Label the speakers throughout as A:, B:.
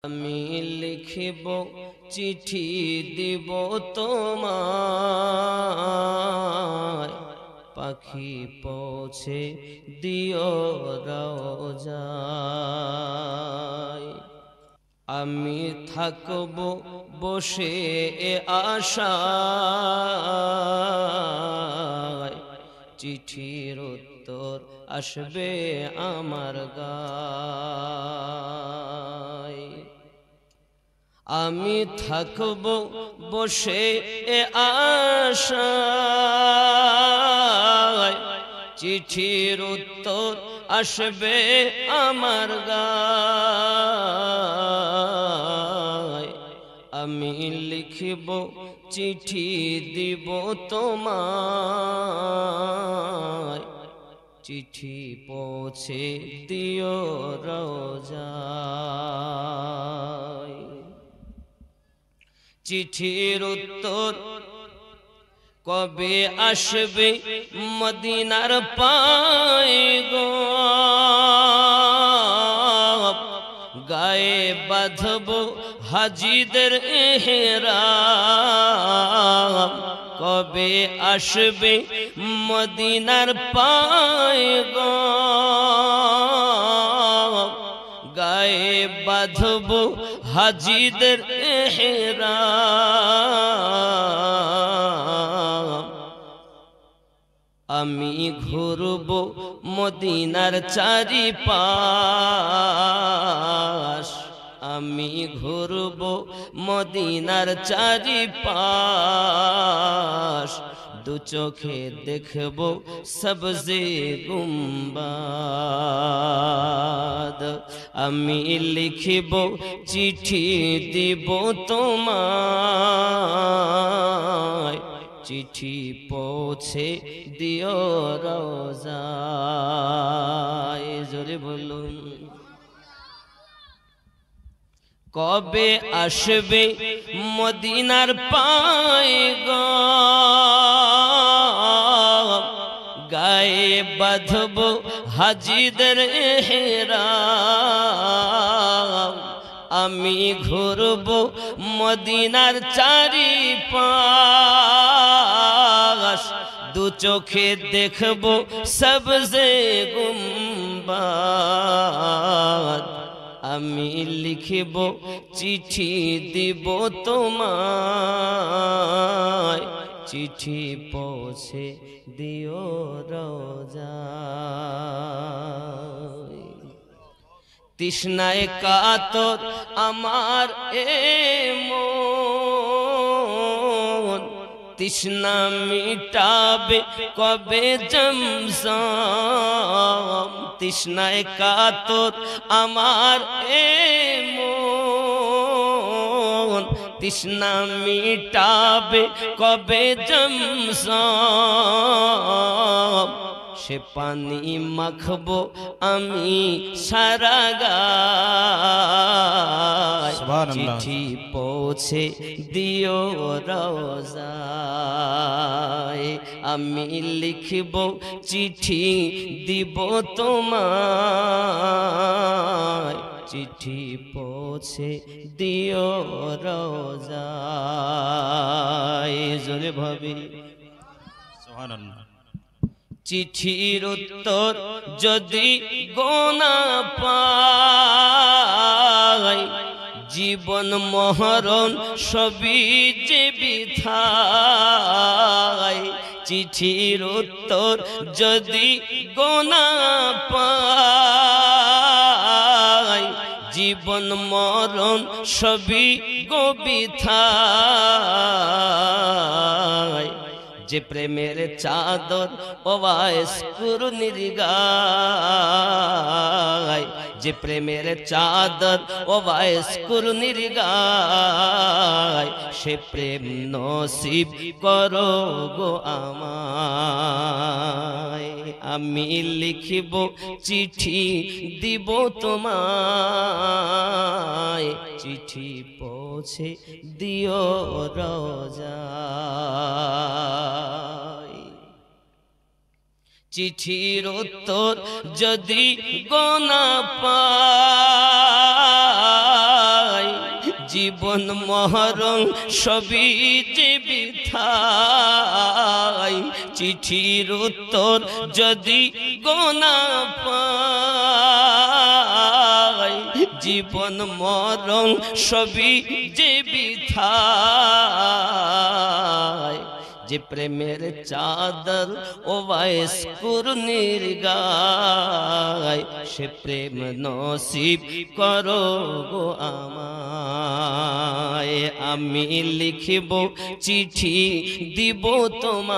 A: আমি লিখিব চিঠি দিব তোমায়, পাখি পৌঁছে দিও রওজায়। আমি থাকব বসে আশায়, চিঠির উত্তর আসবে আমার গায়। আমি থাকব বসে আশায়, চিঠির উত্তর আসবে আমার গায়। আমি লিখিব চিঠি দিব তোমায়, চিঠি পৌঁছে দিও রওজায়। চিঠির উত্তর কবে আসবে মদিনার পয়গাম, গায়ে বাঁধব হাজিদের ইহরাম। কবে আসবে মদিনার পয়গাম, গায়ে বাঁধব হাজিদের ইহরাম। আমি ঘুরব মদিনার চারিপাশ, আমি ঘুরব মদিনার চারিপাশ। দু চোখে দেখব সবজে গুম্বাদ। আমি লিখিব চিঠি দিব তোমায়, চিঠি পৌঁছে দিও রওজায়। জোরে বলুন। কবে আসবে মদিনার পয়গাম, গায়ে বাঁধব হাজিদের ইহরাম। আমি ঘুরব মদিনার চারিপাশ, দু চোখে দেখব সবজে গুম্বাদ। আমি লিখিব চিঠি দিব তোমায়, চিঠি পৌঁছে দিও রওজায়। তৃষ্ণায় কাতর আমার এ মন, তৃষ্ণা মিটাবে কবে জমজম। তৃষ্ণায় কাতর আমার এ মন, তৃষ্ণা মিটাবে কবে জমজম। সে পানি মাখবো আমি সারা গায়, চিঠি পৌঁছে দিও রওজায়। আমি লিখিব চিঠি দিব তোমায়, চিঠি পৌঁছে দিও রওজায়। জোরে ভাবি সুবহানাল্লাহ। চিঠির উত্তর যদি গোনা পাই, জীবন মহরণ সবই যে বিথায়। চিঠির উত্তর যদি গোনা পাই, জীবন মরণ সবই গো বিথায়। যে প্রেমের চাদর ওয়াইস কুরনির গায়, যে প্রেমের চাদর ওয়াইস কুরনির গায়। সে প্রেম নসিব করো গো আমায়। আমি লিখিব চিঠি দিব তোমায়, চিঠি পৌঁছে দিও রওজায়। চিঠির উত্তর যদি গোনা পাই, জীবন মরণ সবই যে বিধায় চিঠির উত্তর যদি গোনা পাই জীবন মরণ সবই যে বিধায় যে প্রেমের চাদর ও ওয়াইস কুরনির গায় সে প্রেম নসিব করো গো আমায় আমি লিখিব চিঠি দিব তোমায়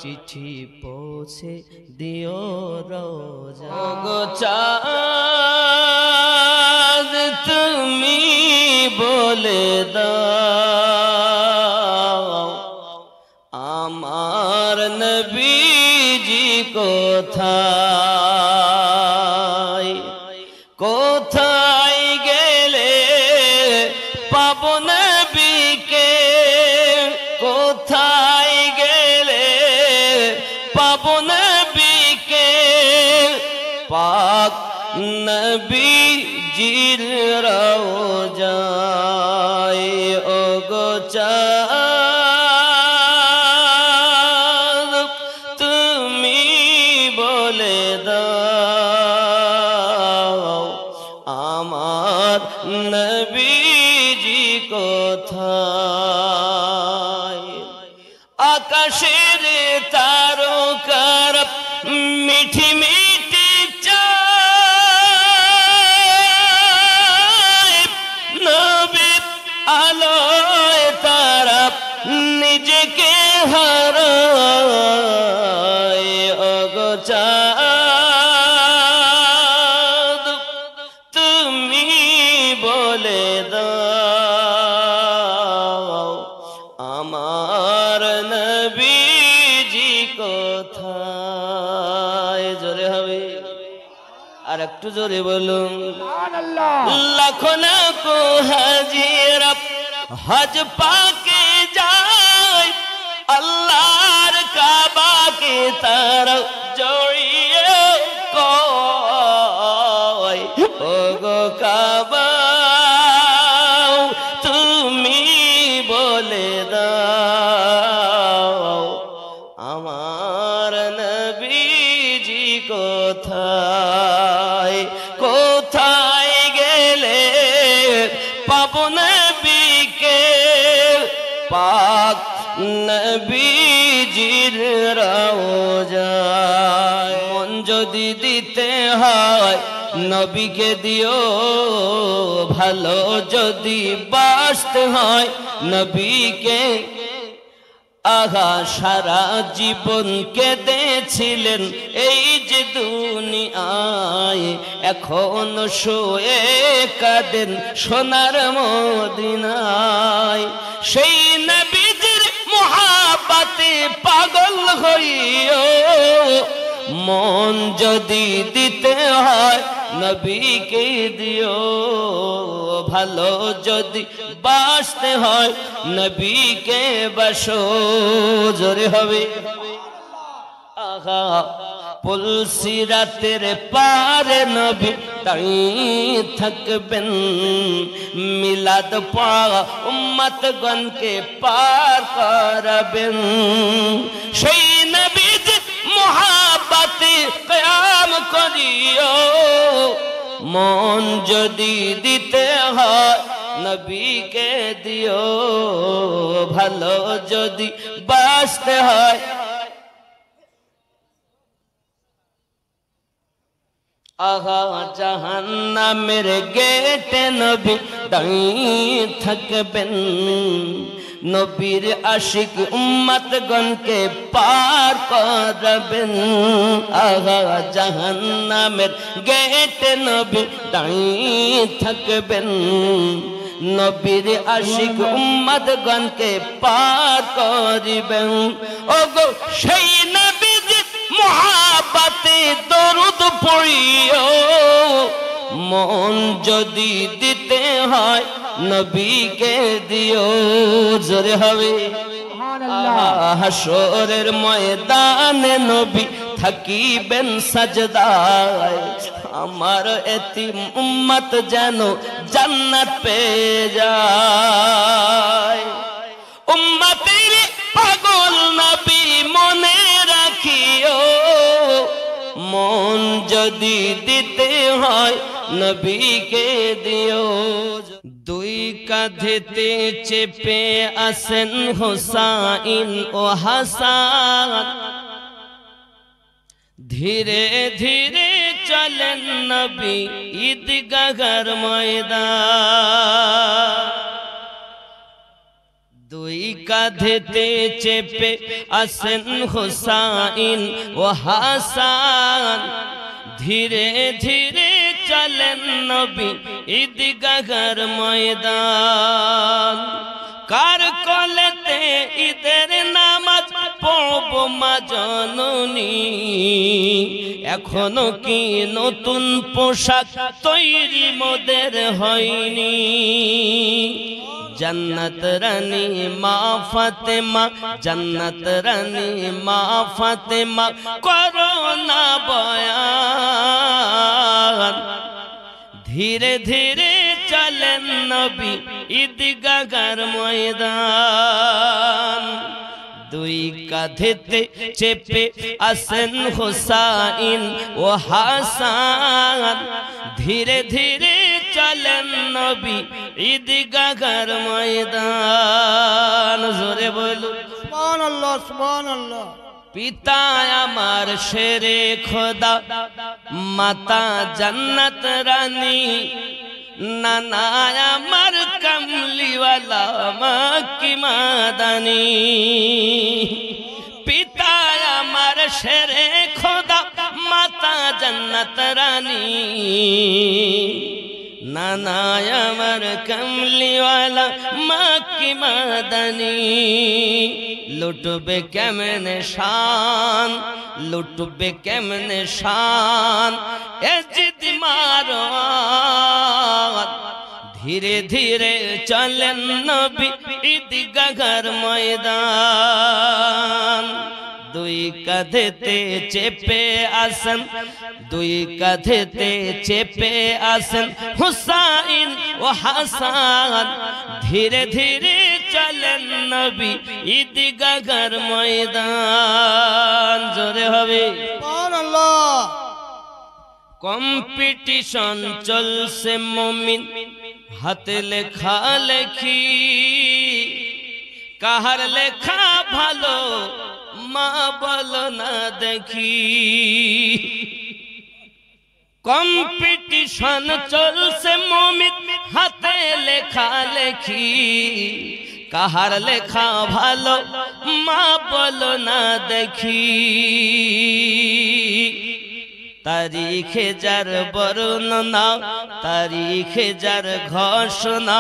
A: চিঠি পৌঁছে দিও রোজা গো চাঁদ তুমি বলে দাও আমার নবীজি কোথায় কোথায় গেলে পাবো নবীকে কোথায় গেলে পাবো নবীকে পাক নবীজির রওজায় ওগো চাঁদ তুমি বলে দাও আমার নবীজি কোথায় আকাশের তারকার মিঠি মিঠি চায় নবী আলোয় তারা নিজেকে হারায় ওগো চাঁদ তুমি বলে দাও আমার নবীজি কোথায় জোরে হবে আর একটু জোরে বলুন লাখো লাখো হাজিরা হজ পাকে যায় আল্লাহর কাবাকে তারা জড়িয়ে কয় ওগো কাবা তুমি বলে দাও আমার নবীজি কোথায় কোথায় গেলে পাবো নবীকে পাক নবীজির রওজায় মন যদি দিতে হয় নবীকে দিও ভালো যদি বাসতে হয় নবীকে আহা সারা জীবন কেঁদেছিলেন এই যে দুনিয়ায় এখন শুয়ে কাঁদেন সোনার মদিনায় সেই নবীজির মহাব্বতে পাগল হইও মন যদি দিতে হয় নবীকে দিও ভালো যদি বাসতে হয় নবীকে বাসো জোরে হবে আহা পুলসিরাতের পারে নবী তাই থাকবেন মিলাদ পাওয়া উম্মতগণকে পার করাবেন সেই নবীর মহাব্বতে কিয়াম করিও মন যদি দিতে হয় নবীকে দিও ভালো যদি বাসতে হয় আহা জাহান্নামের গেটে নবী দাঁড়িয়ে থাকবেন নবীর আশিক উম্মতগণকে পার করাবেন আহা জাহান্নামের গেটে নবী দাঁড়িয়ে থাকবেন নবীর আশিক উম্মতগণকে পার করিবেন ওগো সেই নবীর মহাব্বতে দরুদ পড়িও মন যদি দিতে হয় নবীকে দিও জোরে হবে হাসরের ময়দানে নবী থাকিবেন সাজদায় আমার এতিম উম্মত যেন জান্নাত পেয়ে যায়। উম্মতের পাগল নবী মনে রাখিও, মন যদি দিতে হয় নবীকে দিও। দুই কাঁধেতে চেপে আসেন হোসাইন ও হাসান, ধীরে ধীরে চলেন নবী ঈদগাহর ময়দান। দুই কাঁধেতে চেপে আসেন হোসাইন ও হাসান, ধীরে ধীরে চলেন নবী ঈদগাহর ময়দান। কার কোলেতে ঈদের নামাজ পড়ব মা জননী, এখনো কি নতুন পোশাক তৈরি মোদের হয়নি। जन्नत रानी माँ फातिमा, जन्नत रानी माँ फातिमा कोरोना बयान। धीरे धीरे चलें नबी ঈদগাহর ময়দান। দুই কাঁধেতে চেপে আসেন হোসাইন ও হাসান, ধীরে ধীরে চলেন নবী ঈদগাহর ময়দান। জোরে বলুন
B: সুবহানাল্লাহ সুবহানাল্লাহ।
A: পিতা আমার শেরে খোদা, মাতা জান্নাত রানী, নানা আমার কমলিওয়ালা মক্কি মাদানী। পিতা আমার শেরে খোদা, মাতা জান্নাত রানী, নানা আমার কমলিওয়ালা মক্কি মাদানী। লুটবে কেমনে শান, লুটবে কেমনে শান এ জিদ মারো। ধীরে ধীরে চলেন নবী ঈদগাহর ময়দান। দুই কাঁধেতে চেপে আসেন, দুই কাঁধেতে চেপে আসেন হুসাইন ও হাসান, ধীরে ধীরে চলেন নবী ঈদগাহর ময়দান। জোরে হবে
B: সুবহানাল্লাহ।
A: কম্পিটিশন চলছে মুমিন হাতে লেখা লেখি, কাহার লেখা ভালো মা বলো না দেখি। কম্পিটিশন চলছে মুমিন হাতে লেখা লেখি, কাহার লেখা ভালো মা বলো না দেখি। তারিখে যার বর্ণনা, তারিখে যার ঘোষণা,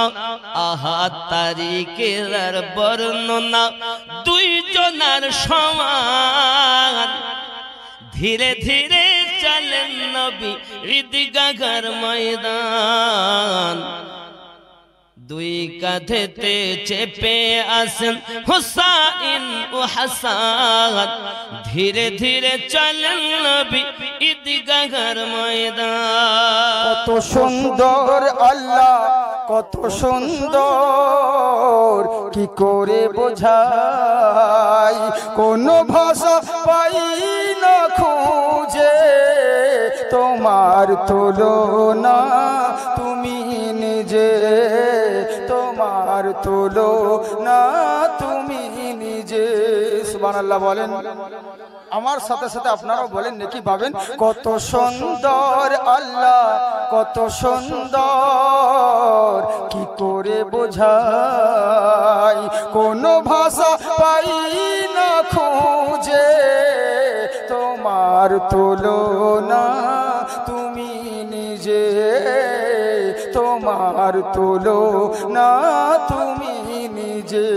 A: আহা তারিখে যার বর্ণনা দুইজনার সমান। ধীরে ধীরে চলেন নবী ঈদগাহর ময়দান। দুই কাঁধেতে চেপে আসেন হুসাইন ও হাসান, ধীরে ধীরে চলেন নবী ঈদগাহর ময়দান।
B: কত সুন্দর আল্লাহ, কত সুন্দর, কি করে বোঝাই, কোন ভাষা পাই না খুঁজে, তোমার তুলনা তুমি নিজে, তোমার তুলনা তুমি নিজে। সুবহানাল্লাহ বলেন, আমার সাথে সাথে আপনারাও বলেন নাকি পাবেন। কত সুন্দর আল্লাহ, কত সুন্দর, কি করে বোঝাই, কোন ভাষা পাই না খুঁজে, তোমার তুলনা তুমি নিজে, তোমার তুলনা তুমি নিজে।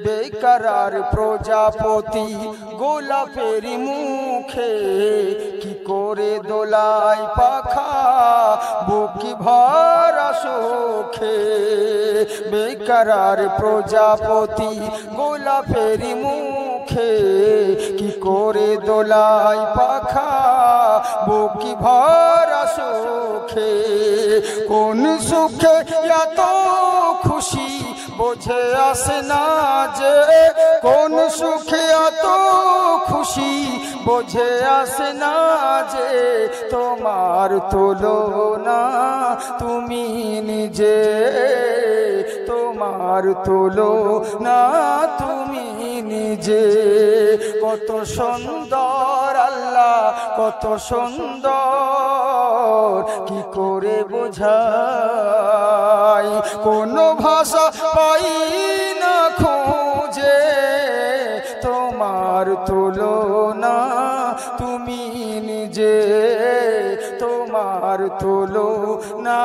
B: বেকারার প্রজাপতি গোলাপের মুখে, কি করে দোলাই পাখা বুকি ভরা সুখে। বেকারার প্রজাপতি গোলাপের মুখে, কি করে দোলাই পাখা বুকি ভরা সুখে কোন সুখে এত খুশি বোঝে আসে না যে কোন সুখে এত খুশি বোঝে আসে না যে তোমার তুলনা তুমি নিজে তোমার তুলনা তুমি নিজে কত সুন্দর আল্লাহ কত সুন্দর কি করে বোঝাই কোন ভাষা পাই না খুঁজে তোমার তুলনা তুমি নিজে তোমার তুলনা